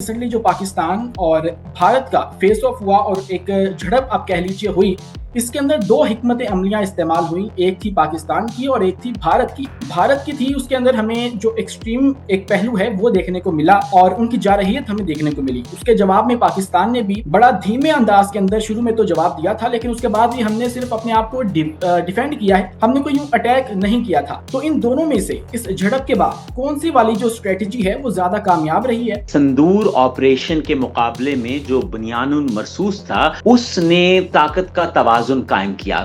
Recently जो पाकिस्तान और भारत का फेस ऑफ हुआ और एक झड़प आप कह लीजिए हुई, इसके अंदर दो हिकमत अमलियां इस्तेमाल हुई। एक थी पाकिस्तान की और एक थी भारत की। भारत की थी, उसके अंदर हमें जो एक्सट्रीम एक पहलू है वो देखने को मिला और उनकी जारहियत हमें देखने को मिली। उसके जवाब में पाकिस्तान ने भी बड़ा धीमे अंदाज के अंदर शुरू में तो जवाब दिया था, लेकिन उसके बाद भी हमने सिर्फ अपने आप को डिफेंड किया है, हमने कोई यूं अटैक नहीं किया था। तो इन दोनों में से इस झड़प के बाद कौन सी वाली जो स्ट्रेटेजी है वो ज्यादा कामयाब रही है? संदूर ऑपरेशन के मुकाबले में जो बुनियानुन मरसूस था उसने ताकत का तवाजुन कायम किया।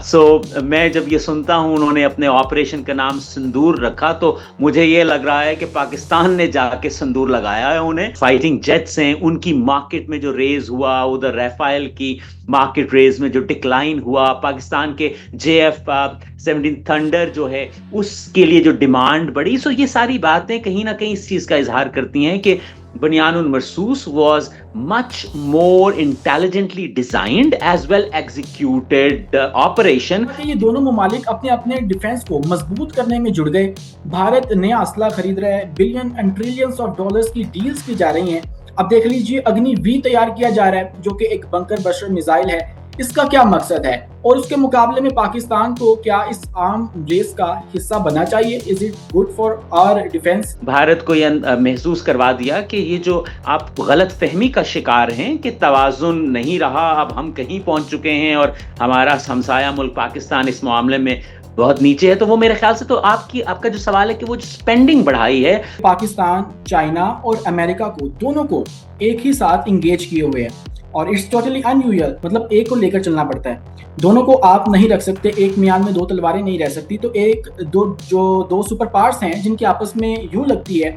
मैं जब ये सुनता हूं उन्होंने अपने ऑपरेशन का नाम संदूर रखा, तो मुझे ये लग रहा है कि पाकिस्तान ने जाके संदूर लगाया है उन्हें। फाइटिंग जेट्स हैं, उनकी मार्केट में जो रेज हुआ, उधर राफेल की मार्केट रेज में जो डिक्लाइन हुआ, पाकिस्तान के JF-17 थंडर जो है उसके लिए जो डिमांड बढ़ी। ये सारी बातें कहीं ना कहीं इस चीज का इजहार करती हैं कि Bunyanun Marsus was much more intelligently designed as well executed operation. ये दोनों ममालिक अपने अपने डिफेंस को मजबूत करने में जुड़ गए। भारत नया असला खरीद रहा है, billion and trillions of dollars की डील्स की जा रही हैं। अब देख लीजिए, अग्नि वी तैयार किया जा रहा है जो कि एक बंकर बस्टर मिसाइल है। इसका क्या मकसद है और उसके मुकाबले में पाकिस्तान को क्या इस आर्म रेस का हिस्सा बनना चाहिए? Is it good for our defence? Bharat को यह महसूस करवा दिया कि ये जो आप गलत फहमी का शिकार हैं कि तवाजुन नहीं रहा, अब हम कहीं पहुंच चुके हैं और हमारा हमसाया मुल्क पाकिस्तान इस मामले में बहुत नीचे है। तो वो मेरे ख्याल से तो आपका जो सवाल है कि वो जो स्पेंडिंग बढ़ाई है, पाकिस्तान, चाइना और अमेरिका को दोनों को एक ही साथ इंगेज किए हुए हैं और इट्स टोटली अनयूजुअल। मतलब एक को लेकर चलना पड़ता है, दोनों को आप नहीं रख सकते। एक म्यान में दो तलवारें नहीं रह सकती। तो दो सुपर पावर्स हैं जिनकी आपस में यूं लगती है,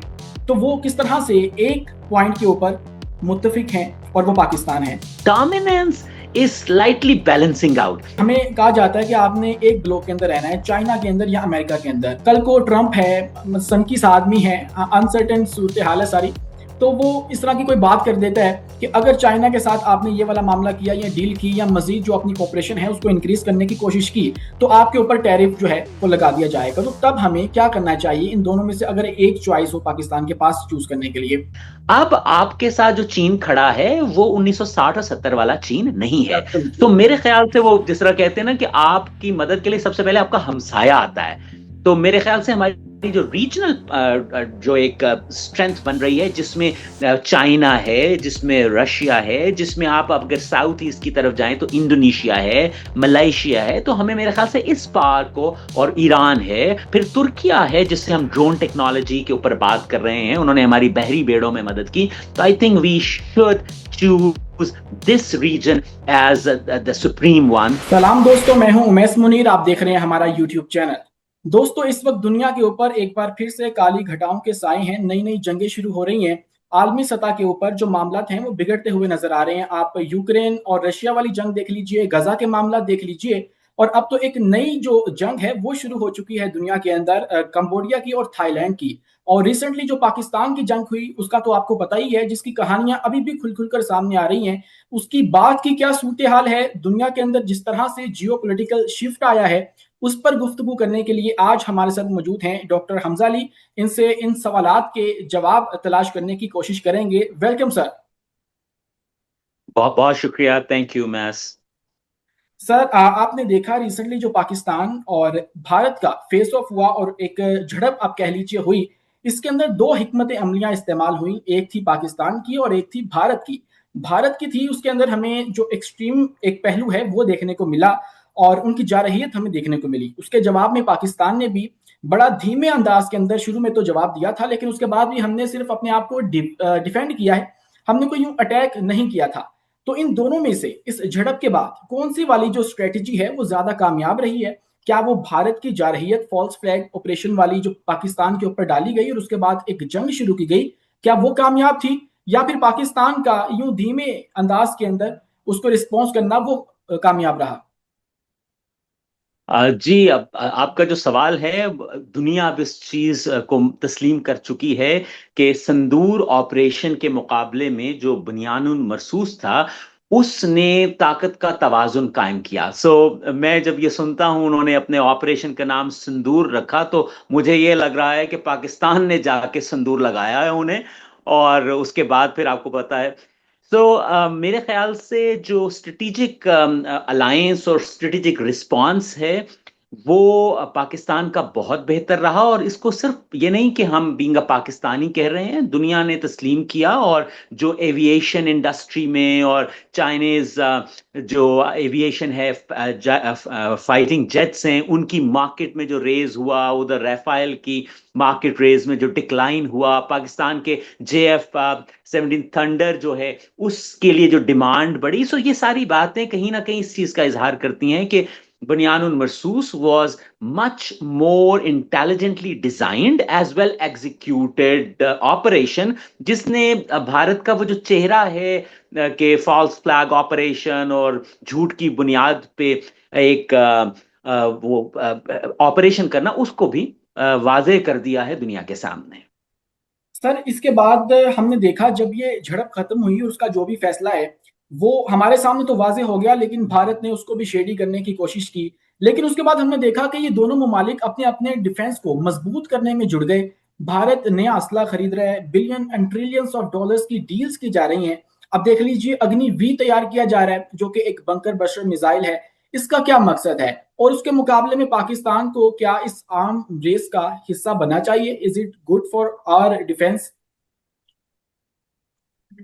तो वो किस तरह से एक पॉइंट के ऊपर मुत्तफिक हैं और वो पाकिस्तान है। Dominance is slightly balancing out. हमें कहा जाता है कि आपने एक ब्लॉक के अंदर रहना है, चाइना के अंदर या अमेरिका के अंदर। कल को ट्रंप है, सनकीस आदमी है, अनसर्टेन सूरत हाल है सारी, तो वो इस तरह की कोई बात कर देता है कि अगर चाइना के साथ आपने ये वाला मामला किया या डील की या मजीद जो अपनी कॉपरेशन है उसको इंक्रीज करने की कोशिश की, तो आपके ऊपर टैरिफ जो है वो लगा दिया जाएगा। तो तब हमें क्या करना चाहिए इन दोनों में से, अगर एक चॉइस हो पाकिस्तान के पास चूज करने के लिए? अब आपके साथ जो चीन खड़ा है वो 1960 और 70 वाला चीन नहीं है। तो मेरे ख्याल से वो जिस तरह कहते हैं ना कि आपकी मदद के लिए सबसे पहले आपका हमसाया आता है। तो मेरे ख्याल से हमारी जो रीजनल जो एक स्ट्रेंथ बन रही है, जिसमें चाइना है, जिसमें रशिया है, जिसमें आप अगर साउथ ईस्ट की तरफ जाएं तो इंडोनेशिया है, मलेशिया है, तो हमें मेरे ख्याल से इस पार को, और ईरान है, फिर तुर्किया है जिससे हम ड्रोन टेक्नोलॉजी के ऊपर बात कर रहे हैं, उन्होंने हमारी बहरी बेड़ों में मदद की। तो I think we should choose this region as the supreme one. सलाम दोस्तों, मैं हूं उमैस मुनीर, आप देख रहे हैं हमारा यूट्यूब चैनल। दोस्तों, इस वक्त दुनिया के ऊपर एक बार फिर से काली घटाओं के साए हैं। नई नई जंगें शुरू हो रही हैं। आलमी सतह के ऊपर जो मामलात हैं वो बिगड़ते हुए नजर आ रहे हैं। आप यूक्रेन और रशिया वाली जंग देख लीजिए, गजा के मामला देख लीजिए, और अब तो एक नई जो जंग है वो शुरू हो चुकी है दुनिया के अंदर, कंबोडिया की और थाईलैंड की। और रिसेंटली जो पाकिस्तान की जंग हुई उसका तो आपको पता ही है, जिसकी कहानियां अभी भी खुल खुल कर सामने आ रही हैं। उसकी बात की क्या सूरत हाल है दुनिया के अंदर, जिस तरह से जियो पोलिटिकल शिफ्ट आया है, उस पर गुफ्तगू करने के लिए आज हमारे साथ मौजूद हैं डॉक्टर हमजा अली। इनसे इन सवालात के जवाब तलाश करने की कोशिश करेंगे। Welcome sir. बहुत बहुत शुक्रिया, थैंक यू मैस। सर, आपने देखा रिसेंटली जो पाकिस्तान और भारत का फेस ऑफ हुआ और एक झड़प आप कह लीजिए हुई, इसके अंदर दो हिकमत अमलियां इस्तेमाल हुई। एक थी पाकिस्तान की और एक थी भारत की। भारत की थी, उसके अंदर हमें जो एक्सट्रीम एक पहलू है वो देखने को मिला और उनकी जारहियत हमें देखने को मिली। उसके जवाब में पाकिस्तान ने भी बड़ा धीमे अंदाज के अंदर शुरू में तो जवाब दिया था, लेकिन उसके बाद भी हमने सिर्फ अपने आप को डिफेंड किया है, हमने कोई यूं अटैक नहीं किया था। तो इन दोनों में से इस झड़प के बाद कौन सी वाली जो स्ट्रेटेजी है वो ज्यादा कामयाब रही है? क्या वो भारत की जारहियत फॉल्स फ्लैग ऑपरेशन वाली जो पाकिस्तान के ऊपर डाली गई और उसके बाद एक जंग शुरू की गई, क्या वो कामयाब थी, या फिर पाकिस्तान का यूं धीमे अंदाज के अंदर उसको रिस्पॉन्स करना वो कामयाब रहा? जी, अब आपका जो सवाल है, दुनिया अब इस चीज को तस्लीम कर चुकी है कि संदूर ऑपरेशन के मुकाबले में जो बुनियानुन मरसूस था उसने ताकत का तवाजुन कायम किया। मैं जब ये सुनता हूं उन्होंने अपने ऑपरेशन का नाम संदूर रखा, तो मुझे ये लग रहा है कि पाकिस्तान ने जाके संदूर लगाया है उन्हें। और उसके बाद फिर आपको पता है। मेरे ख्याल से जो स्ट्रेटेजिक अलायंस और स्ट्रेटेजिक रिस्पांस है वो पाकिस्तान का बहुत बेहतर रहा, और इसको सिर्फ ये नहीं कि हम बीइंग अ पाकिस्तानी कह रहे हैं, दुनिया ने तस्लीम किया। और जो एविएशन इंडस्ट्री में और चाइनीज जो एविएशन है, फाइटिंग जेट्स हैं, उनकी मार्केट में जो रेज हुआ, उधर राफेल की मार्केट रेज में जो डिक्लाइन हुआ, पाकिस्तान के JF-17 थंडर जो है उसके लिए जो डिमांड बढ़ी। ये सारी बातें कहीं ना कहीं इस चीज का इजहार करती हैं कि बुनियानुल मरसूस was much more intelligently designed as well executed operation, जिसने भारत का वो जो चेहरा है कि फॉल्स फ्लैग ऑपरेशन और झूठ की बुनियाद पे एक वो ऑपरेशन करना, उसको भी वाजे कर दिया है दुनिया के सामने। सर इसके बाद हमने देखा जब ये झड़प खत्म हुई, उसका जो भी फैसला है वो हमारे सामने तो वाजे हो गया, लेकिन भारत ने उसको भी शेडी करने की कोशिश की। लेकिन उसके बाद हमने देखा कि ये दोनों ममालिक अपने अपने डिफेंस को मजबूत करने में जुड़ गए। भारत नया असला खरीद रहा है, billion and trillions of dollars की डील्स की जा रही हैं। अब देख लीजिए अग्नि वी तैयार किया जा रहा है जो कि एक बंकर बस्टर मिसाइल है। इसका क्या मकसद है, और उसके मुकाबले में पाकिस्तान को क्या इस आर्म रेस का हिस्सा बनना चाहिए? Is it good for our defence?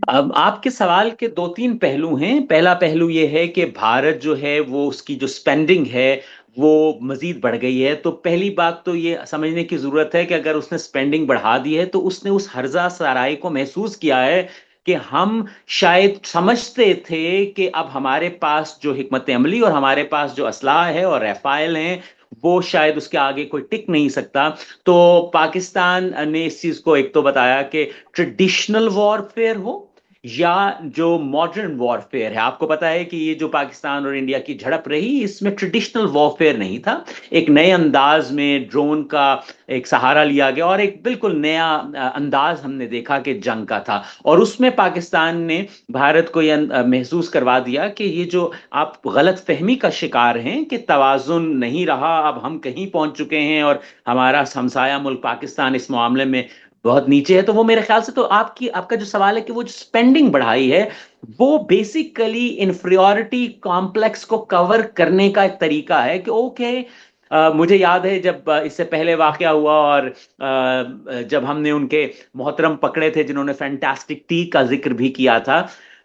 अब आपके सवाल के दो तीन पहलू हैं। पहला पहलू ये है कि भारत जो है वो उसकी जो स्पेंडिंग है वो मजीद बढ़ गई है। तो पहली बात तो ये समझने की जरूरत है कि अगर उसने स्पेंडिंग बढ़ा दी है तो उसने उस हर्जा सराय को महसूस किया है कि हम शायद समझते थे कि अब हमारे पास जो हिकमत अमली और हमारे पास जो असलाह है और रफाइल हैं वो शायद उसके आगे कोई टिक नहीं सकता। तो पाकिस्तान ने इस चीज को एक तो बताया कि ट्रेडिशनल वॉरफेयर हो या जो मॉडर्न वॉरफेयर है। आपको पता है कि ये जो पाकिस्तान और इंडिया की झड़प रही, इसमें ट्रेडिशनल वॉरफेयर नहीं था। एक नए अंदाज में ड्रोन का एक सहारा लिया गया और एक बिल्कुल नया अंदाज हमने देखा कि जंग का था। और उसमें पाकिस्तान ने भारत को यह महसूस करवा दिया कि ये जो आप गलत फहमी का शिकार हैं कि तवाजुन नहीं रहा, अब हम कहीं पहुंच चुके हैं और हमारा हमसाया मुल्क पाकिस्तान इस मामले में बहुत नीचे है। तो वो मेरे ख्याल से तो आपका जो सवाल है कि वो जो स्पेंडिंग बढ़ाई है वो बेसिकली इंफीरियोरिटी कॉम्प्लेक्स को कवर करने का एक तरीका है कि ओके, मुझे याद है जब इससे पहले वाकया हुआ और जब हमने उनके मोहतरम पकड़े थे जिन्होंने फैंटास्टिक टी का जिक्र भी किया था,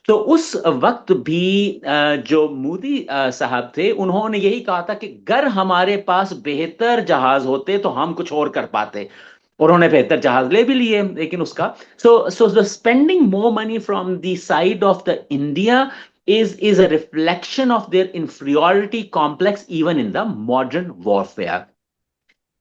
तो उस वक्त भी जो मोदी साहब थे उन्होंने यही कहा था कि अगर हमारे पास बेहतर जहाज होते तो हम कुछ और कर पाते। और उन्होंने बेहतर जहाज ले भी लिए, लेकिन उसका so the spending more money from the side of the India is a reflection of their inferiority complex even in the modern warfare.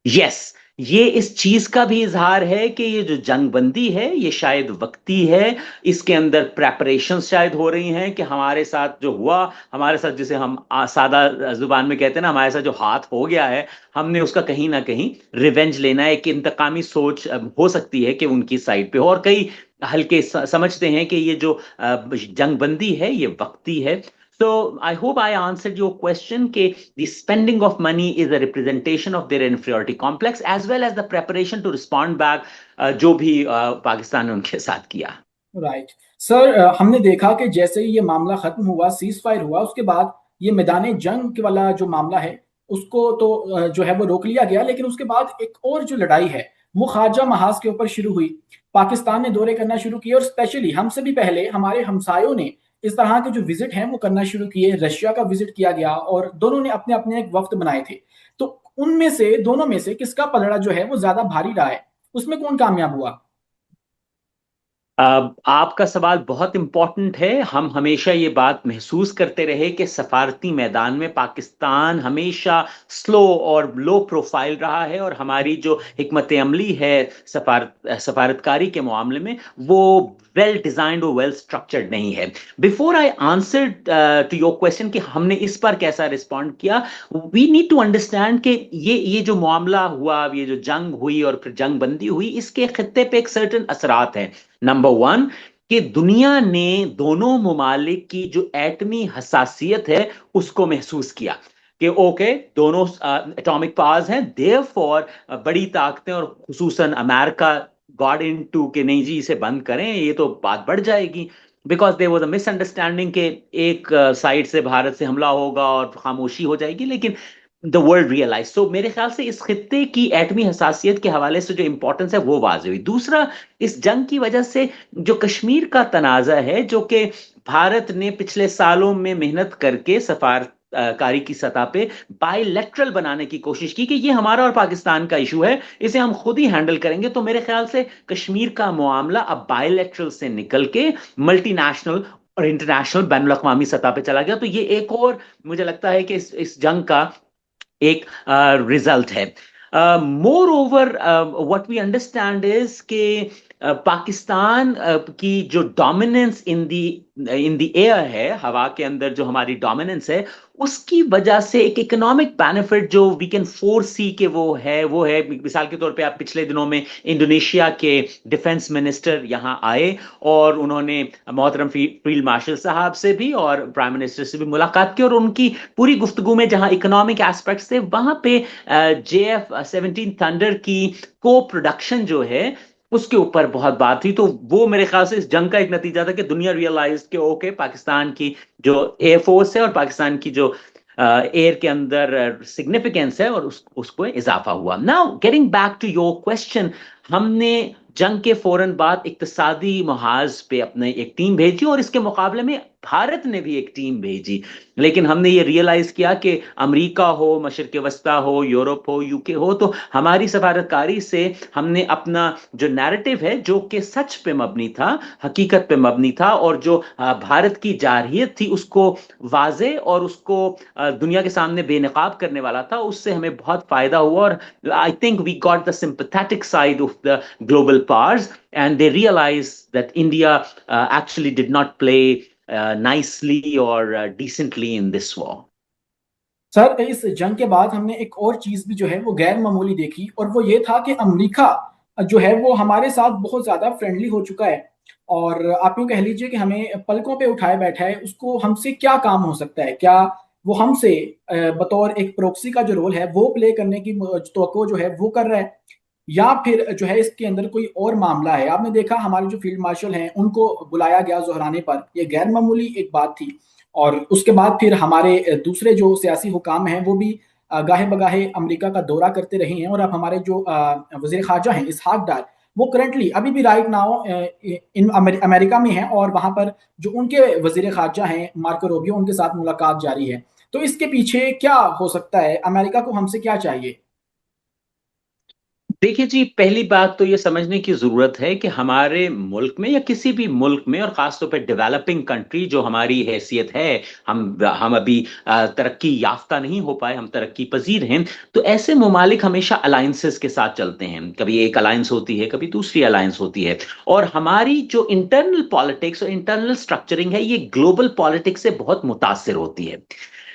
Yes, ये इस चीज का भी इजहार है कि ये जो जंगबंदी है ये शायद वक्ती है। इसके अंदर प्रेपरेशन शायद हो रही हैं कि हमारे साथ जो हुआ, हमारे साथ जिसे हम सादा जुबान में कहते हैं ना, हमारे साथ जो हाथ हो गया है, हमने उसका कहीं ना कहीं रिवेंज लेना है। एक इंतकामी सोच हो सकती है कि उनकी साइड पे हो, और कई हल्के समझते हैं कि ये जो जंगबंदी है ये वक्ती है। So I hope I answered your question कि the spending of money is a representation of their inferiority complex as well as the preparation to respond back, जो भी पाकिस्तान ने उनके साथ किया। राइट सर, हमने देखा कि जैसे ही ये मामला खत्म हुआ, सीज फायर हुआ, उसके बाद ये मैदान जंग के वाला जो मामला है उसको तो जो है वो रोक लिया गया। लेकिन उसके बाद एक और जो लड़ाई है वो खारजा महाज के ऊपर शुरू हुई। पाकिस्तान ने दौरे करना शुरू किए, और स्पेशली हमसे भी पहले हमारे हमसायों ने इस तरह के जो विजिट हैं वो करना शुरू किए। रशिया का विजिट किया गया और दोनों ने अपने अपने एक वक्त बनाए थे। तो उनमें से दोनों में से किसका पलड़ा जो है वो ज्यादा भारी रहा है, उसमें कौन कामयाब हुआ? आपका सवाल बहुत इंपॉर्टेंट है। हम हमेशा ये बात महसूस करते रहे कि सफारती मैदान में पाकिस्तान हमेशा स्लो और लो प्रोफाइल रहा है, और हमारी जो हिकमत अमली है सफारतकारी के मामले में वो वेल डिजाइंड और वेल स्ट्रक्चर्ड नहीं है। Before I answer to your question कि हमने इस पर कैसा रिस्पॉन्ड किया, वी नीड टू अंडरस्टैंड कि ये जो मामला हुआ, ये जो जंग हुई और फिर जंग बंदी हुई, इसके खत्ते पे एक सर्टन असरात हैं। नंबर वन, कि दुनिया ने दोनों ममालिक की जो एटमी हसासियत है उसको महसूस किया कि ओके, दोनों एटॉमिक पावर्स हैं, देयरफॉर बड़ी ताकतें और खुसूसन अमेरिका गॉट इन टू कि नहीं जी इसे बंद करें, ये तो बात बढ़ जाएगी, because there was a misunderstanding के एक साइड से भारत से हमला होगा और खामोशी हो जाएगी, लेकिन द वर्ल्ड रियलाइज। तो मेरे ख्याल से इस खित्ते की एटमी हसासियत के हवाले से जो इंपॉर्टेंस है वो वाज़ेह हुई। दूसरा, इस जंग की वजह से जो कश्मीर का तनाज़ा है, जो कि भारत ने पिछले सालों में मेहनत करके सफारत कारी की सतह पे बायलैटरल बनाने की कोशिश की कि ये हमारा और पाकिस्तान का इशू है, इसे हम खुद ही हैंडल करेंगे, तो मेरे ख्याल से कश्मीर का मामला अब बायलैटरल से निकल के मल्टीनेशनल और इंटरनेशनल बैनुल अक़वामी सतह पे चला गया। तो ये एक और मुझे लगता है कि इस जंग का एक रिजल्ट है। Moreover what we understand is के पाकिस्तान की जो डोमिनेंस इन द एयर है, हवा के अंदर जो हमारी डोमिनेंस है, उसकी वजह से एक इकोनॉमिक बेनिफिट जो वी कैन फोर सी के वो है मिसाल के तौर पे आप पिछले दिनों में इंडोनेशिया के डिफेंस मिनिस्टर यहाँ आए और उन्होंने मोहतरम फील्ड मार्शल साहब से भी और प्राइम मिनिस्टर से भी मुलाकात की, और उनकी पूरी गुफ्तगू में जहां इकोनॉमिक एस्पेक्ट्स थे वहां पे JF-17 थंडर की को प्रोडक्शन जो है उसके ऊपर बहुत बात थी। तो वो मेरे ख्याल से इस जंग का एक नतीजा था कि दुनिया रियलाइज कि ओके पाकिस्तान की जो एयरफोर्स है और पाकिस्तान की जो एयर के अंदर सिग्निफिकेंस है और उसको इजाफा हुआ। Now getting back to your question, हमने जंग के फौरन बाद इक्तसादी महाज पे अपने एक टीम भेजी और इसके मुकाबले में भारत ने भी एक टीम भेजी, लेकिन हमने ये रियलाइज किया कि अमेरिका हो, मशरिक वस्ता हो, यूरोप हो, यूके हो, तो हमारी सफारतकारी से हमने अपना जो नैरेटिव है जो कि सच पे मबनी था, हकीकत पे मबनी था, और जो भारत की जारहियत थी उसको वाजे और उसको दुनिया के सामने बेनकाब करने वाला था, उससे हमें बहुत फायदा हुआ। और I think we got the sympathetic side of the global powers and they realized that India actually did not play nicely or decently in this war. Sir इस जंग के बाद हमने एक और चीज भी जो है वो गैर मामूली देखी, और वो ये था कि अमेरिका जो है वो हमारे साथ बहुत ज्यादा फ्रेंडली हो चुका है। और आप यूं कह लीजिए कि हमें पलकों पे उठाए बैठा है। उसको हमसे क्या काम हो सकता है? क्या वो हमसे बतौर एक प्रोक्सी का जो रोल है वो प्ले करने की तवक्को जो है वो कर रहा है, या फिर जो है इसके अंदर कोई और मामला है? आपने देखा हमारे जो फील्ड मार्शल हैं उनको बुलाया गया जोहराने पर, ये गैर मामूली एक बात थी। और उसके बाद फिर हमारे दूसरे जो सियासी हुकाम हैं वो भी गाहे बगाहे अमेरिका का दौरा करते रहे हैं। और अब हमारे जो वजीर खारजा हैं इसहाक डार, वो करंटली अभी भी राइट नाउ इन अमेरिका में हैं, और वहां पर जो उनके वजीर खारजा हैं मार्को रूबियो, उनके साथ मुलाकात जारी है। तो इसके पीछे क्या हो सकता है? अमेरिका को हमसे क्या चाहिए? देखिए जी, पहली बात तो ये समझने की जरूरत है कि हमारे मुल्क में या किसी भी मुल्क में, और खासतौर पे डेवलपिंग कंट्री जो हमारी हैसियत है, हम अभी तरक्की याफ्ता नहीं हो पाए, हम तरक्की पजीर हैं, तो ऐसे ममालिक हमेशा अलायंसेस के साथ चलते हैं। कभी एक अलायंस होती है, कभी दूसरी अलायंस होती है, और हमारी जो इंटरनल पॉलिटिक्स और इंटरनल स्ट्रक्चरिंग है ये ग्लोबल पॉलिटिक्स से बहुत मुतासिर होती है।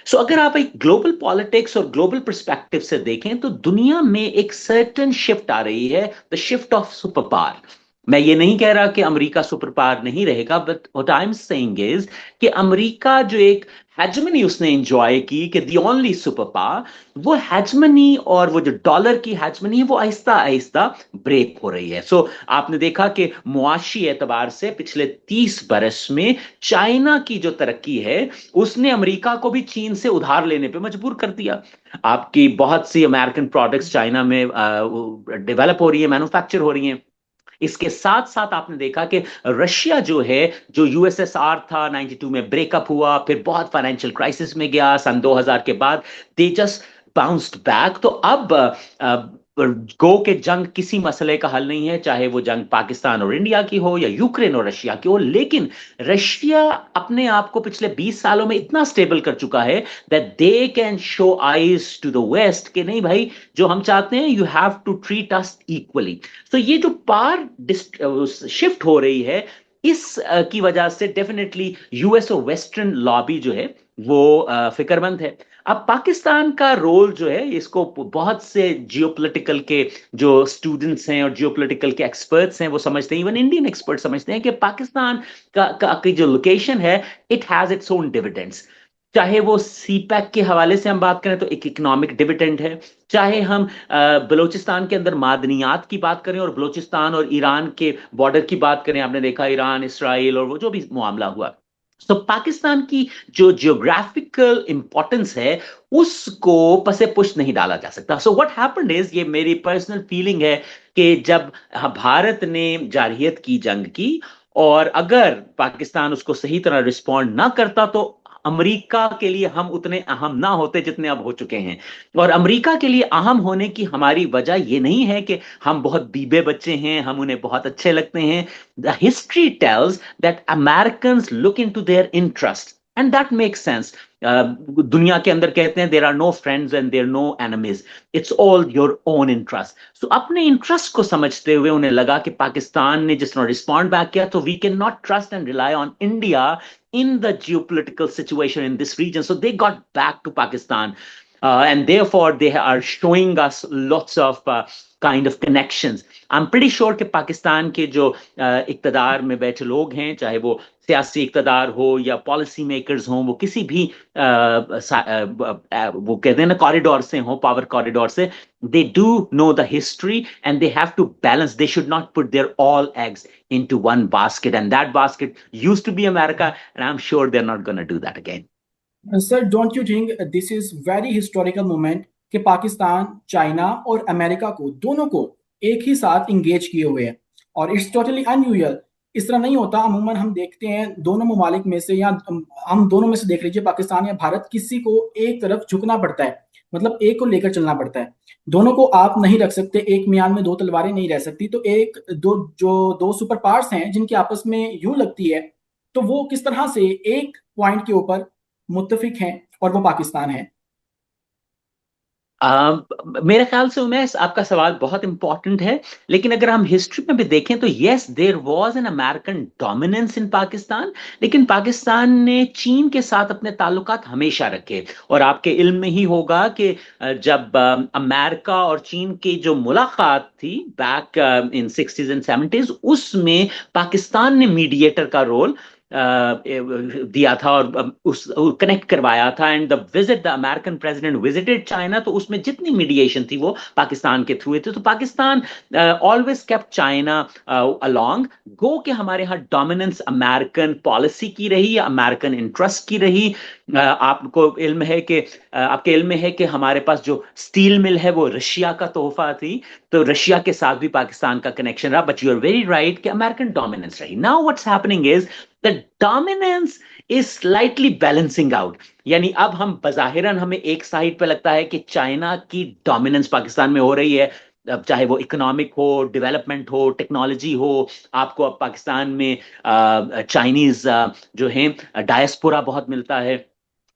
सो अगर आप एक ग्लोबल पॉलिटिक्स और ग्लोबल पर्सपेक्टिव से देखें तो दुनिया में एक सर्टन शिफ्ट आ रही है, the shift of super power. मैं ये नहीं कह रहा कि अमेरिका सुपर पावर नहीं रहेगा, but what I am saying is कि अमेरिका जो एक हेजमनी उसने एंजॉय की कि दी ओनली सुपर पावर, वो हेजमनी और वो जो डॉलर की हेजमनी है वो आहिस्ता आहिस्ता ब्रेक हो रही है। सो आपने देखा कि मुआशी एतबार से पिछले 30 बरस में चाइना की जो तरक्की है उसने अमेरिका को भी चीन से उधार लेने पे मजबूर कर दिया। आपकी बहुत सी अमेरिकन प्रोडक्ट्स चाइना में डेवलप हो रही है, मैन्युफैक्चर हो रही हैं। इसके साथ साथ आपने देखा कि रशिया जो है, जो यूएसएसआर था, 92 में ब्रेकअप हुआ, फिर बहुत फाइनेंशियल क्राइसिस में गया सन 2000 के बाद, दे जस्ट बाउंस्ड बैक। तो अब गो के जंग किसी मसले का हल नहीं है, चाहे वो जंग पाकिस्तान और इंडिया की हो या यूक्रेन और रशिया की हो, लेकिन रशिया अपने आप को पिछले 20 सालों में इतना स्टेबल कर चुका है that they can show eyes to the West कि नहीं भाई, जो हम चाहते हैं you have to treat us equally. तो ये जो पार शिफ्ट हो रही है, इस की वजह से डेफिनेटली यूएस और वेस्टर्न लॉबी जो है वो फिक्रमंद है। अब पाकिस्तान का रोल जो है, इसको बहुत से जियोपॉलिटिकल के जो स्टूडेंट्स हैं और जियोपॉलिटिकल के एक्सपर्ट्स हैं वो समझते हैं, इवन इंडियन एक्सपर्ट समझते हैं कि पाकिस्तान की जो लोकेशन है, it has its own dividends. चाहे वो सीपैक के हवाले से हम बात करें तो एक इकोनॉमिक डिविडेंड है, चाहे हम बलूचिस्तान के अंदर मादनियात की बात करें और बलूचिस्तान और ईरान के बॉर्डर की बात करें, आपने देखा ईरान इसराइल और वो जो भी मामला हुआ। तो पाकिस्तान की जो जियोग्राफिकल इंपॉर्टेंस है उसको पसे पुश नहीं डाला जा सकता। सो व्हाट हैपेंड इज, ये मेरी पर्सनल फीलिंग है कि जब भारत ने जारहियत की जंग की और अगर पाकिस्तान उसको सही तरह रिस्पॉन्ड ना करता तो अमेरिका के लिए हम उतने अहम ना होते जितने अब हो चुके हैं। और अमेरिका के लिए अहम होने की हमारी वजह ये नहीं है कि हम बहुत बीबे बच्चे हैं, हम उन्हें बहुत अच्छे लगते हैं। The history tells that Americans look into their interest and that makes sense. दुनिया के अंदर कहते हैं there are no friends and there no enemies, it's all your own interest. So अपने इंटरेस्ट को समझते हुए उन्हें लगा कि पाकिस्तान ने जिस तरह रिस्पॉन्ड बैक किया, तो we can not trust and rely on India in the geopolitical situation in this region. So they got back to Pakistan. And therefore, they are showing us lots of kind of connections. I'm pretty sure कि पाकिस्तान के जो इक़्तिदार में बैठे लोग हैं, चाहे वो सियासी इक़्तिदार हो या पॉलिसी मेकर्स हों, वो किसी भी वो कहते हैं ना कॉरिडोर से हो, पावर कॉरिडोर से, they do know the history and they have to balance. They should not put their all eggs into one basket, and that basket used to be America, and I'm sure they're not going to do that again. Sir, don't you think this is very historical moment कि Pakistan, China और America को दोनों को एक ही साथ engage किए हुए हैं, और इट्स टोटली अनयूजुअल। इस तरह नहीं होता। अमूमन हम देखते हैं दोनों ममालिक में से, या हम दोनों में से देख लीजिए, पाकिस्तान या भारत, किसी को एक तरफ झुकना पड़ता है, मतलब एक को लेकर चलना पड़ता है। दोनों को आप नहीं रख सकते, एक म्यान में दो तलवारें नहीं रह सकती। तो एक दो जो दो सुपर पावर्स हैं जिनकी आपस में यूं लगती है, तो वो किस तरह से एक पॉइंट के ऊपर मुत्तफिक हैं, और वो पाकिस्तान है। मेरे ख्याल से उमेश आपका सवाल बहुत इंपॉर्टेंट है, लेकिन अगर हम हिस्ट्री में भी देखें तो yes there was an American dominance in Pakistan, लेकिन पाकिस्तान ने चीन के साथ अपने ताल्लुकात हमेशा रखे। और आपके इल्म में ही होगा कि जब अमेरिका और चीन की जो मुलाकात थी back in 60s and 70s, उसमें पाकिस्तान ने मीडिएटर का रोल दिया था और उस कनेक्ट करवाया था। And the visit the American president visited China, तो उसमें जितनी मीडिएशन थी वो पाकिस्तान के थ्रू थी। तो Pakistan always kept China along. गो के हमारे यहाँ डोमिनेंस अमेरिकन पॉलिसी की रही या अमेरिकन इंटरेस्ट की रही। आपको इल्म है कि आपके इल्म में है कि हमारे पास जो स्टील मिल है वो रशिया का तोहफा थी, तो रशिया के साथ भी पाकिस्तान का कनेक्शन रहा। But you are very right कि अमेरिकन डोमिनेंस रही। Now what's happening is the dominance is slightly balancing out. यानी अब हम बजाहिरन हमें एक साइड पे लगता है कि चाइना की डोमिनेंस पाकिस्तान में हो रही है, अब चाहे वो इकोनॉमिक हो, डेवलपमेंट हो, टेक्नोलॉजी हो। आपको अब पाकिस्तान में चाइनीज जो है डायस्पोरा बहुत मिलता है।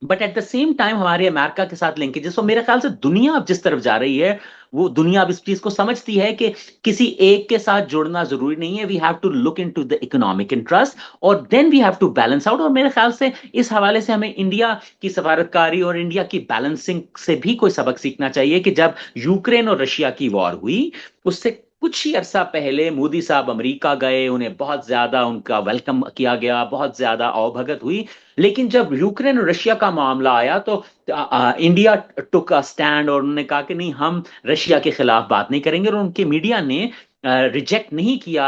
But at the same time हमारे अमेरिका के साथ लिंकेजेस, तो मेरे ख्याल से दुनिया अब जिस तरफ जा रही है, वो दुनिया अब इस चीज को समझती है कि किसी एक के साथ जुड़ना जरूरी नहीं है। We have to look into the economic interest और then we have to balance out. और मेरे ख्याल से इस हवाले से हमें इंडिया की सफारतकारी और इंडिया की बैलेंसिंग से भी कोई सबक सीखना चाहिए कि जब यूक्रेन और रशिया की वॉर हुई, उससे कुछ ही अरसा पहले मोदी साहब अमेरिका गए, उन्हें बहुत ज्यादा उनका वेलकम किया गया, बहुत ज्यादा आवभगत हुई। लेकिन जब यूक्रेन और रशिया का मामला आया तो इंडिया टुक अ स्टैंड और उन्होंने कहा कि नहीं, हम रशिया के खिलाफ बात नहीं करेंगे। और उनके मीडिया ने रिजेक्ट नहीं किया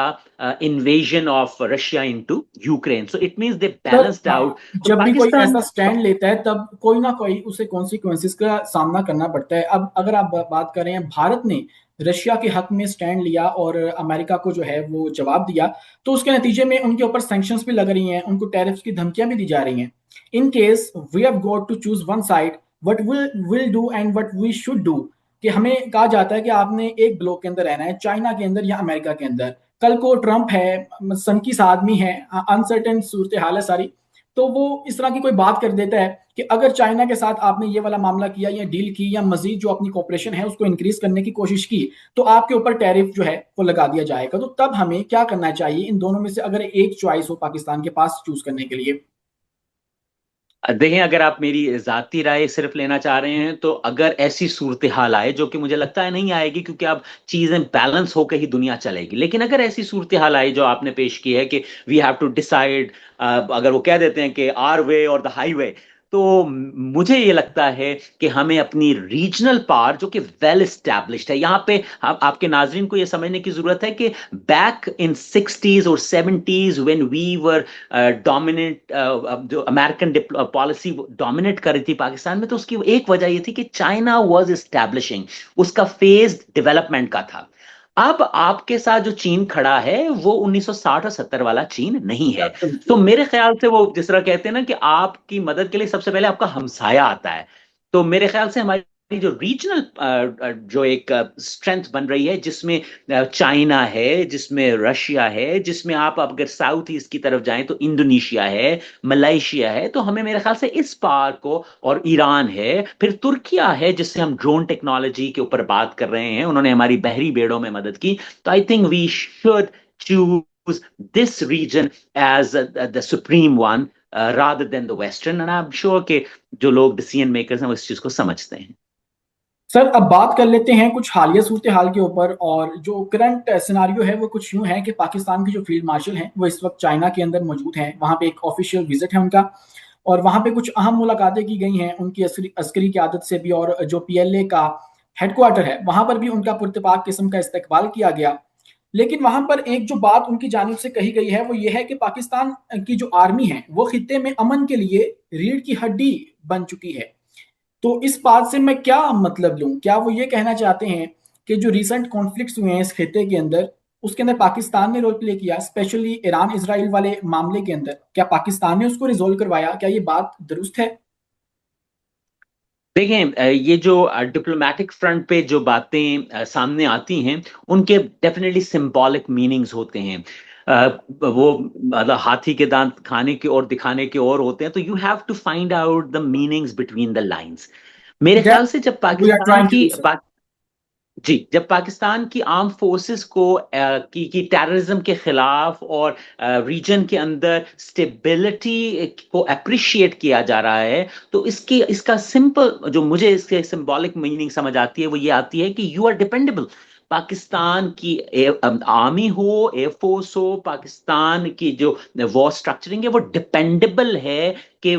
invasion of Russia into Ukraine. So it means they sir, balanced हाँ, आउट। तो जब भी कोई पाकिस्तान ऐसा स्टैंड लेता है तब कोई ना कोई उसे कॉन्सिक्वेंसेस का सामना करना पड़ता है। अब अगर आप बात कर रहे हैं, भारत ने रशिया के हक में स्टैंड लिया और अमेरिका को जो है वो जवाब दिया, तो उसके नतीजे में उनके ऊपर सैंक्शंस भी लग रही हैं, उनको टैरिफ्स की धमकियां भी दी जा रही हैं। In case we have got to choose one side, what will do and what we should do. कि हमें कहा जाता है कि आपने एक ब्लॉक के अंदर रहना है, चाइना के अंदर या अमेरिका के अंदर। कल को ट्रंप है, सनकीस आदमी है, अनसर्टेन सूरत हाल है सारी, तो वो इस तरह की कोई बात कर देता है कि अगर चाइना के साथ आपने ये वाला मामला किया या डील की या मजीद जो अपनी कॉपरेशन है उसको इंक्रीज करने की कोशिश की, तो आपके ऊपर टैरिफ जो है वो लगा दिया जाएगा। तो तब हमें क्या करना चाहिए इन दोनों में से, अगर एक चॉइस हो पाकिस्तान के पास चूज करने के लिए? देखें, अगर आप मेरी जाती राय सिर्फ लेना चाह रहे हैं तो अगर ऐसी सूरत हाल आए, जो कि मुझे लगता है नहीं आएगी क्योंकि अब चीजें बैलेंस होकर ही दुनिया चलेगी, लेकिन अगर ऐसी सूरत हाल आई जो आपने पेश की है कि वी हैव टू डिसाइड, अगर वो कह देते हैं कि आर वे और द हाईवे, तो मुझे ये लगता है कि हमें अपनी रीजनल पावर जो कि वेल एस्टैब्लिश्ड है, यहाँ पे आपके नाजरीन को ये समझने की जरूरत है कि बैक इन 60s और 70s when we were dominate, जो अमेरिकन पॉलिसी डोमिनेट कर रही थी पाकिस्तान में, तो उसकी एक वजह ये थी कि चाइना वाज एस्टैब्लिशिंग, उसका फेज डेवलपमेंट का था। अब आपके साथ जो चीन खड़ा है वो 1960 और 70 वाला चीन नहीं है। तो मेरे ख्याल से वो जिस तरह कहते हैं ना कि आपकी मदद के लिए सबसे पहले आपका हमसाया आता है, तो मेरे ख्याल से हमारी जो रीजनल जो एक स्ट्रेंथ बन रही है, जिसमें चाइना है, जिसमें रशिया है, जिसमें आप अगर साउथ ईस्ट की तरफ जाएं तो इंडोनेशिया है, मलेशिया है, तो हमें मेरे ख्याल से इस पार को, और ईरान है, फिर तुर्किया है जिससे हम ड्रोन टेक्नोलॉजी के ऊपर बात कर रहे हैं, उन्होंने हमारी बहरी बेड़ों में मदद की। तो I think we should choose this region as the supreme one rather than the western, and I'm sure कि जो लोग डिसीजन मेकर्स हैं वो इस चीज को समझते हैं। सर अब बात कर लेते हैं कुछ हालिया सूरत हाल के ऊपर। और जो करंट सिनारियो है वो कुछ यूं है कि पाकिस्तान के जो फील्ड मार्शल हैं वो इस वक्त चाइना के अंदर मौजूद हैं। वहाँ पे एक ऑफिशियल विजिट है उनका, और वहाँ पे कुछ अहम मुलाकातें की गई हैं उनकी अस्करी अस्करी क़यादत से भी। और जो पीएलए का हेडक्वार्टर है वहाँ पर भी उनका पुरतपाक किस्म का इस्तकबाल किया गया। लेकिन वहां पर एक जो बात उनकी जानिब से कही गई है वो ये है कि पाकिस्तान की जो आर्मी है वो खित्ते में अमन के लिए रीढ़ की हड्डी बन चुकी है। तो इस बात से मैं क्या मतलब लूं? क्या वो ये कहना चाहते हैं कि जो रिसेंट कॉन्फ्लिक्ट्स हुए हैं इस खित्ते के अंदर, उसके अंदर पाकिस्तान ने रोल प्ले किया, स्पेशली ईरान इसराइल वाले मामले के अंदर क्या पाकिस्तान ने उसको रिजोल्व करवाया? क्या ये बात दुरुस्त है? देखें, ये जो डिप्लोमेटिक फ्रंट पे जो बातें सामने आती हैं, उनके डेफिनेटली सिंबॉलिक मीनिंग्स होते हैं। वो मतलब हाथी के दांत खाने के और दिखाने के और होते हैं, तो you have to find out the meanings between the lines. मेरे ख्याल से जब we are Pakistan trying to की डू सर। जी, जब पाकिस्तान की आर्म फोर्सेस को की टेररिज्म के खिलाफ और रीजन के अंदर स्टेबिलिटी को अप्रिशिएट किया जा रहा है, तो इसकी इसका सिंपल जो मुझे इसके सिंबॉलिक मीनिंग समझ आती है वो ये आती है कि यू आर डिपेंडेबल। पाकिस्तान की आर्मी हो, एयरफोर्स हो, पाकिस्तान की जो वॉर स्ट्रक्चरिंग है वो डिपेंडेबल है, कि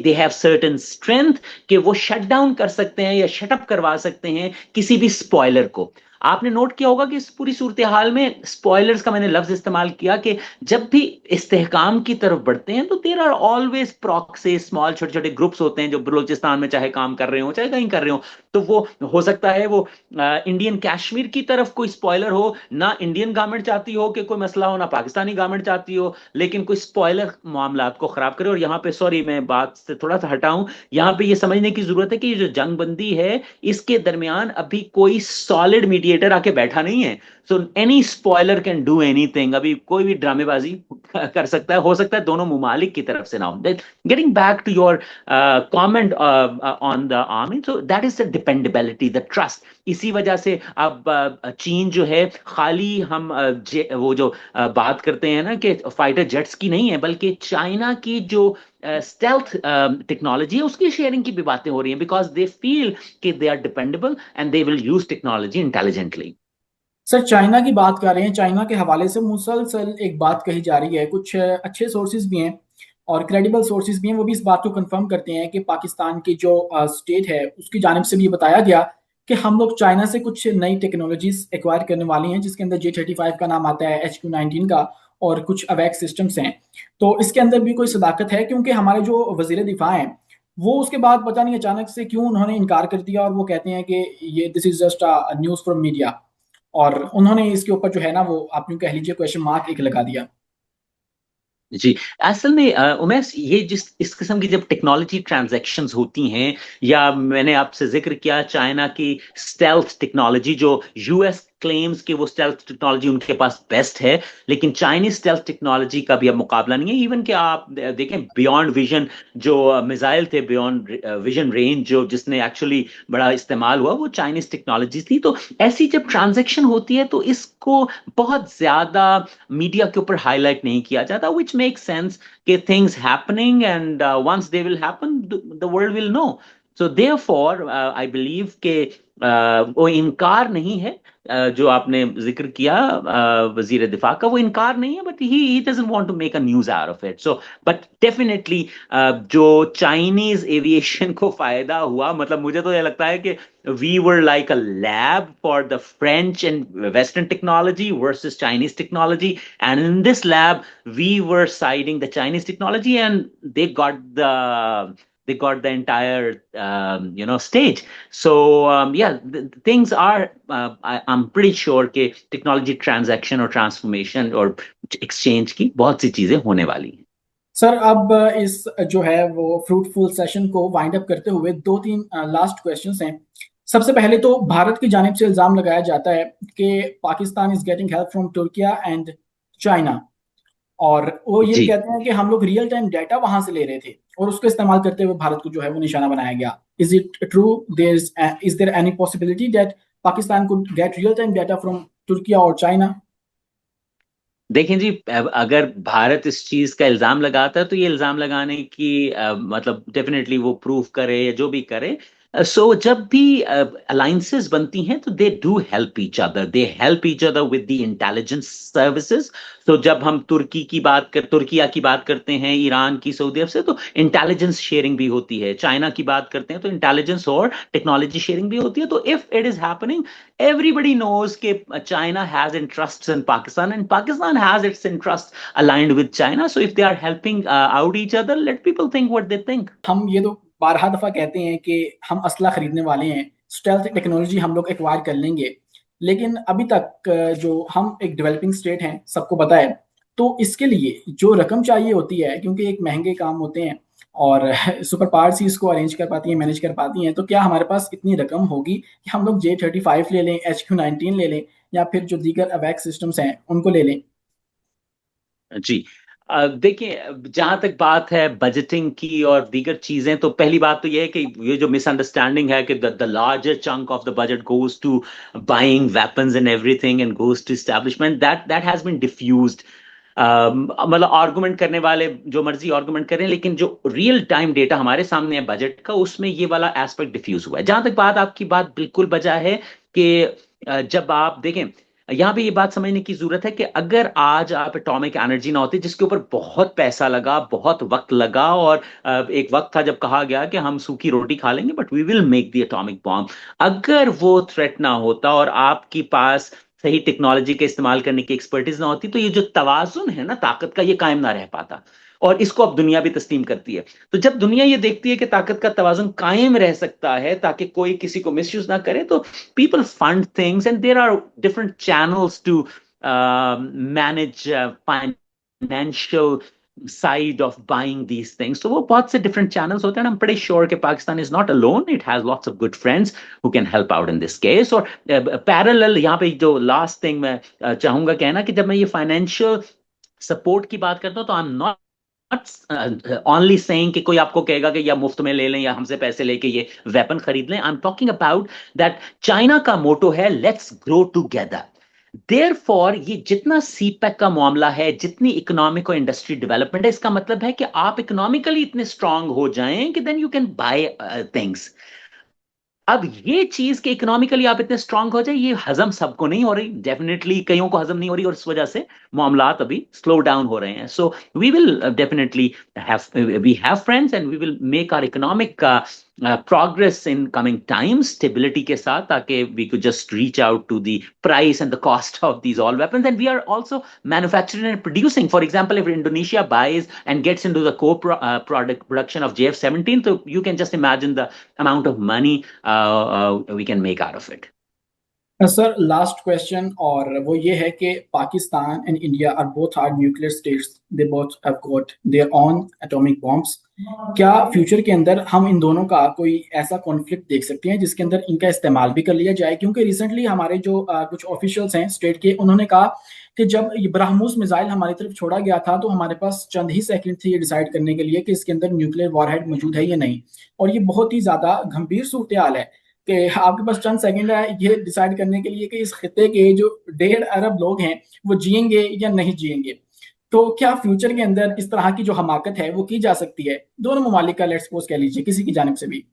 दे हैव सर्टेन स्ट्रेंथ, कि वो शट डाउन कर सकते हैं या शट अप करवा सकते हैं किसी भी स्पॉइलर को। आपने नोट किया होगा कि इस पूरी सूरत हाल में स्पॉयलर्स का मैंने लफ्ज इस्तेमाल किया, कि जब भी इस्तेहकाम की तरफ बढ़ते हैं तो there are always proxy, small छोटे छोटे ग्रुप्स होते हैं जो बलूचिस्तान में चाहे काम कर रहे हो चाहे कहीं कर रहे हो। तो वो हो सकता है वो इंडियन कश्मीर की तरफ कोई स्पॉइलर हो, ना इंडियन गवर्नमेंट चाहती हो कि कोई मसला हो, ना पाकिस्तानी गवर्नमेंट चाहती हो, लेकिन कोई स्पॉइलर मामला को खराब करे। और यहाँ पे सॉरी मैं बात से थोड़ा सा हटाऊं, यहाँ पे ये समझने की जरूरत है कि ये जो जंग बंदी है इसके दरमियान अभी कोई सॉलिड मीडिएटर आके बैठा नहीं है। So any spoiler can do anything, अभी कोई भी ड्रामेबाजी कर सकता है, हो सकता है दोनों मुमालिक की तरफ से ना हो। Getting back to your comment on the army, so that is the dependability, the trust. इसी वजह से अब चीन जो है, खाली हम वो जो बात करते हैं ना कि फाइटर जेट्स की नहीं है, बल्कि चाइना की जो स्टेल्थ टेक्नोलॉजी है उसकी शेयरिंग की भी बातें हो रही हैं, बिकॉज दे फील कि they are dependable and they will use technology intelligently. Sir China की बात कर रहे हैं, चाइना के हवाले से मुसलसल एक बात कही जा रही है, कुछ अच्छे सोर्सेज भी हैं और क्रेडिबल सोर्सेज भी हैं, वो भी इस बात को कंफर्म करते हैं कि पाकिस्तान की जो स्टेट है उसकी जानिब से भी ये बताया गया कि हम लोग चाइना से कुछ नई टेक्नोलॉजीज एक्वायर करने वाली हैं, जिसके अंदर J-35 का नाम आता है, HQ-19 का, और कुछ अवैक सिस्टम्स हैं। तो इसके अंदर भी कोई सदाकत है, क्योंकि हमारे जो वजीर दिफा हैं वो उसके बाद पता नहीं अचानक से क्यों उन्होंने इनकार कर दिया, और वो कहते हैं कि ये this is just a news from media. और उन्होंने इसके ऊपर जो है ना वो आप यूं कह लीजिए क्वेश्चन मार्क एक लगा दिया। जी, असल में उमेश, ये जिस इस किस्म की जब टेक्नोलॉजी ट्रांजैक्शंस होती हैं, या मैंने आपसे जिक्र किया चाइना की स्टेल्थ टेक्नोलॉजी, जो यूएस क्लेम्स कि वो स्टेल्थ टेक्नोलॉजी उनके पास बेस्ट है, लेकिन चाइनीज स्टेल्थ टेक्नोलॉजी का भी अब मुकाबला नहीं है। इवन कि आप देखें बियॉन्ड विजन जो मिसाइल थे, बियॉन्ड विजन रेंज जो जिसने एक्चुअली बड़ा इस्तेमाल हुआ, वो चाइनीज टेक्नोलॉजी थी। तो ऐसी जब ट्रांजैक्शन होती है तो इसको बहुत ज्यादा मीडिया के ऊपर हाईलाइट नहीं किया जाता, विच मेक सेंस कि things happening and once they will happen the world will know. So therefore, I believe कि वो इनकार नहीं है। जो आपने जिक्र किया वजीर दिफा का, वो इनकार नहीं है, but he doesn't want to make a news out of it. So but definitely जो चाइनीज एविएशन को फायदा हुआ, मतलब मुझे तो ये लगता है कि we were like a lab for the French and Western technology versus Chinese technology. And in this lab, we were siding the Chinese technology, and they got the entire stage. So yeah, things are. I'm pretty sure कि technology transaction और transformation और exchange की बहुत सी चीजें होने वाली हैं। Sir अब इस जो है वो फ्रूटफुल सेशन को वाइंड अप करते हुए दो तीन लास्ट क्वेश्चंस हैं। सबसे पहले तो भारत की जानिब से इल्जाम लगाया जाता है कि Pakistan is getting help from Türkiye and China, और वो ये भी जी कहते हैं कि हम लोग रियल टाइम डाटा वहां से ले रहे थे और उसको इस्तेमाल करते हुए भारत को जो है वो निशाना बनाया गया। Is it true? There any possibility that Pakistan could get real time data from Turkiye और चाइना? देखें जी, अगर भारत इस चीज का इल्जाम लगाता है तो ये इल्जाम लगाने की मतलब डेफिनेटली वो प्रूव करे या जो भी करे। सो जब भी अलाइंसेस बनती हैं तो they do help each other, they help each other with the intelligence services. तो जब हम तुर्किया की बात करते हैं, ईरान की, सऊदी अरब से, तो इंटेलिजेंस शेयरिंग भी होती है। चाइना की बात करते हैं तो इंटेलिजेंस और टेक्नोलॉजी शेयरिंग भी होती है। तो if it is happening, everybody knows that China has interests in Pakistan and Pakistan has its interests aligned with China. So if they are helping out each other, let people think what they think. हम ये तो बारहा दफा कहते हैं कि हम असला खरीदने वाले हैं, स्टेल्थ टेक्नोलॉजी हम लोग एक्वायर कर लेंगे, लेकिन अभी तक जो हम एक डेवलपिंग स्टेट हैं सबको पता है, तो इसके लिए जो रकम चाहिए होती है, क्योंकि एक महंगे काम होते हैं और सुपर पावर्स ही इसको अरेंज कर पाती हैं, मैनेज कर पाती हैं, तो क्या हमारे पास इतनी रकम होगी कि हम लोग J-35 ले लें, HQ-19 ले लें, या फिर जो दीगर अवैक सिस्टम्स हैं उनको ले लें? जी, देखिए, जहां तक बात है बजटिंग की और दीगर चीजें, तो पहली बात तो यह है कि ये जो मिसअंडरस्टैंडिंग है कि the larger chunk of the budget goes to buying weapons and everything and goes to establishment, that has been defused. मतलब आर्गुमेंट करने वाले जो मर्जी आर्गुमेंट करें, लेकिन जो रियल टाइम डेटा हमारे सामने है बजट का, उसमें ये वाला एस्पेक्ट डिफ्यूज हुआ है। जहां तक बात, आपकी बात बिल्कुल बजा है कि जब आप देखें, यहाँ पे ये बात समझने की जरूरत है कि अगर आज आप एटॉमिक एनर्जी ना होती, जिसके ऊपर बहुत पैसा लगा, बहुत वक्त लगा, और एक वक्त था जब कहा गया कि हम सूखी रोटी खा लेंगे but we will make the atomic bomb, अगर वो थ्रेट ना होता और आपके पास सही टेक्नोलॉजी का इस्तेमाल करने की एक्सपर्टीज ना होती, तो ये जो तवाजुन है ना ताकत का, ये कायम ना रह पाता। और इसको अब दुनिया भी तस्लीम करती है। तो जब दुनिया ये देखती है कि ताकत का तवाजुन कायम रह सकता है ताकि कोई किसी को मिसयूज ना करे, तो people fund things and there are different channels to manage financial side of buying these things. So वो बहुत से different channels होते हैं। I'm pretty sure कि Pakistan is not alone. It has lots of good friends who can help out in this case. और parallel यहाँ पे जो last thing मैं चाहूंगा कहना, कि जब मैं ये financial support की बात करता हूँ, तो I'm not ओनली सेइंग कि कोई आपको कहेगा कि या मुफ्त में ले लें या हमसे पैसे लेके ये वेपन खरीद लें। I am talking about that China का मोटो है लेट्स ग्रो टुगेदर। देयरफॉर ये जितना सीपैक का मामला है, जितनी इकोनॉमिक और इंडस्ट्री डेवलपमेंट है, इसका मतलब है कि आप इकोनॉमिकली इतने स्ट्रांग हो जाएं कि then you can buy things. अब ये चीज के इकोनॉमिकली आप इतने स्ट्रांग हो जाए, ये हजम सबको नहीं हो रही, डेफिनेटली कईयों को हजम नहीं हो रही, और इस वजह से मामलात अभी स्लो डाउन हो रहे हैं। So we will definitely have friends and we will make our economic progress in coming time stability के साथ, ताकि we could just reach out to the price and the cost of these all weapons, and we are also manufacturing and producing. For example, if Indonesia buys and gets into the product production of JF-17, so you can just imagine the amount of money we can make out of it. Sir last question, और वो ये है कि Pakistan and India are both are nuclear states, they both have got their own atomic bombs. क्या future के अंदर हम इन दोनों का कोई ऐसा कॉन्फ्लिक्ट देख सकते हैं जिसके अंदर इनका इस्तेमाल भी कर लिया जाए? क्योंकि रिसेंटली हमारे जो कुछ ऑफिशियल्स हैं स्टेट के, उन्होंने कहा कि जब ये ब्रह्मोस मिसाइल हमारी तरफ छोड़ा गया था तो हमारे पास चंद ही सेकंड थे ये डिसाइड करने के लिए कि इसके अंदर न्यूक्लियर वॉरहेड मौजूद है या नहीं। और ये बहुत ही ज्यादा गंभीर सूरत हाल है कि आपके पास चंद सेकंड है ये डिसाइड करने के लिए कि इस खिते के जो 1.5 अरब लोग हैं वो जिएंगे या नहीं जिएंगे। तो क्या फ्यूचर के अंदर इस तरह की जो हमाकत है वो की जा सकती है दोनों ममालिक का, लेट्स सपोज कह लीजिए किसी की जानिब से भी?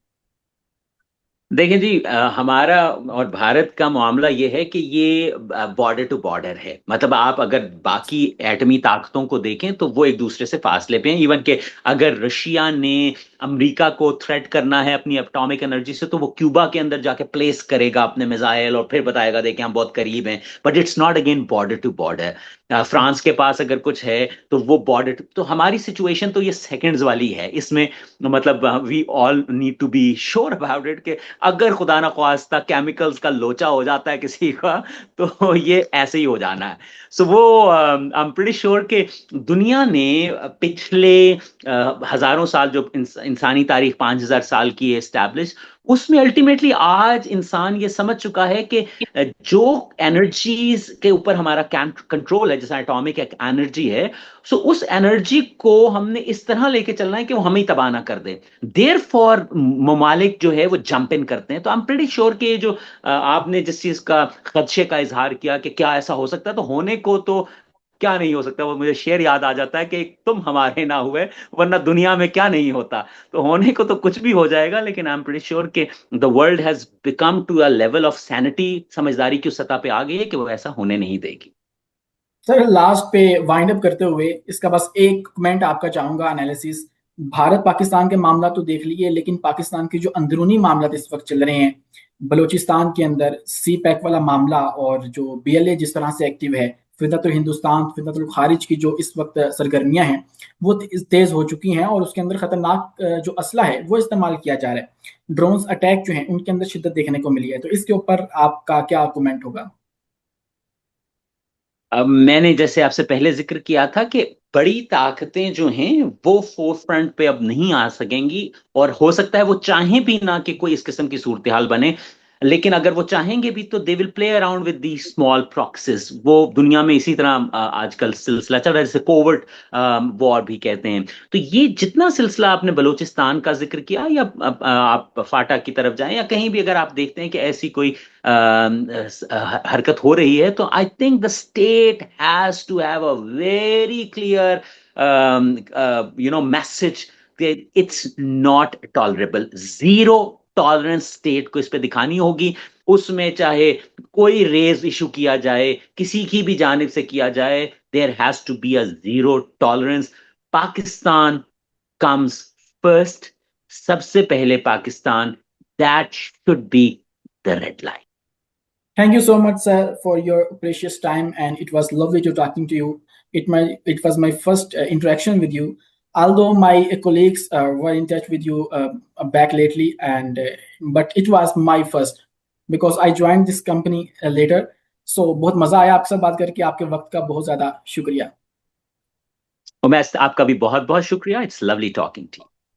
देखें जी, हमारा और भारत का मामला ये है कि ये बॉर्डर टू बॉर्डर है। मतलब आप अगर बाकी एटमी ताकतों को देखें तो वो एक दूसरे से फासले पे हैं। इवन के अगर रशिया ने अमेरिका को थ्रेट करना है अपनी एटॉमिक एनर्जी से, तो वो क्यूबा के अंदर जाके प्लेस करेगा अपने मिसाइल और फिर बताएगा देखिए हम बहुत करीब हैं। But it's not again border to border. France के पास अगर कुछ है तो वो बॉर्डर, तो हमारी सिचुएशन तो ये सेकंड्स वाली है इसमें। मतलब we all need to be sure about it, अगर खुदा ना ख्वास्ता केमिकल्स का लोचा हो जाता है किसी का, तो ये ऐसे ही हो जाना है। सो वो आई एम प्रीटी श्योर कि दुनिया ने पिछले हजारों साल जो इंसानी तारीख 5,000 साल की है एस्टैब्लिश, उसमें अल्टीमेटली आज इंसान ये समझ चुका है कि जो एनर्जीज के ऊपर हमारा कंट्रोल है, जैसे एटॉमिक एनर्जी है, सो उस एनर्जी को हमने इस तरह लेके चलना है कि वो हमें ही तबाह ना कर दे। देयर फॉर ममालिक जो है वो जंप इन करते हैं। तो आई एम प्रीटी श्योर कि ये जो आपने जिस चीज का खदशे का इजहार किया कि क्या ऐसा हो सकता है, तो होने को तो क्या नहीं हो सकता, वो मुझे शेर याद आ जाता है कि तुम हमारे ना हुए वरना दुनिया में क्या नहीं होता। तो होने को तो कुछ भी हो जाएगा, लेकिन आई एम प्रीटी श्योर कि the world has become to a level of sanity, समझदारी की उस सतह पे आ गई है कि वो ऐसा होने नहीं देगी। सर लास्ट पे वाइंड अप करते हुए इसका बस एक कमेंट आपका चाहूंगा, एनालिसिस। भारत पाकिस्तान के मामला तो देख लिए, लेकिन पाकिस्तान के जो अंदरूनी मामला इस वक्त चल रहे हैं, बलूचिस्तान के अंदर सी पैक वाला मामला, और जो बीएलए जिस तरह से एक्टिव है, फितरतुल हिंदुस्तान फितरतुल खारिज की जो इस वक्त सरगर्मियां हैं वो तेज हो चुकी हैं, और उसके अंदर खतरनाक जो असला है वो इस्तेमाल किया जा रहा है। ड्रोन्स अटैक जो है उनके अंदर शिद्दत देखने को मिली है। तो इसके ऊपर आपका क्या कमेंट होगा? अब मैंने जैसे आपसे पहले जिक्र किया था कि बड़ी ताकतें जो हैं वो फोर्थ फ्रंट पे अब नहीं आ सकेंगी, और हो सकता है वो चाहें भी ना कि कोई इस किस्म की सूरत हाल बने। लेकिन अगर वो चाहेंगे भी तो they will play around with the small proxies. वो दुनिया में इसी तरह आजकल सिलसिला चल रहा है, जैसे कोवर्ट वॉर भी कहते हैं। तो ये जितना सिलसिला आपने बलूचिस्तान का जिक्र किया, या आप फाटा की तरफ जाएं या कहीं भी अगर आप देखते हैं कि ऐसी कोई हरकत हो रही है, तो I think the state has to have a very clear message, it's not tolerable. Zero tolerance state को इस पे दिखानी होगी। उसमें चाहे कोई रेज इशू किया जाए, किसी की भी जानिब से किया जाए, there has to be a zero tolerance. Pakistan comes first, सबसे पहले Pakistan, that should be the red line. Thank you so much, sir, for your precious time, and it was lovely to talking to you. It was my first interaction with you. Although my colleagues were in touch with you back lately, and but it was my first because I joined this company later. So बहुत मजा आया आपसे बात करके। आपके वक्त का बहुत ज्यादा शुक्रिया। और मैं आपका भी बहुत बहुत शुक्रिया। It's lovely talking to you.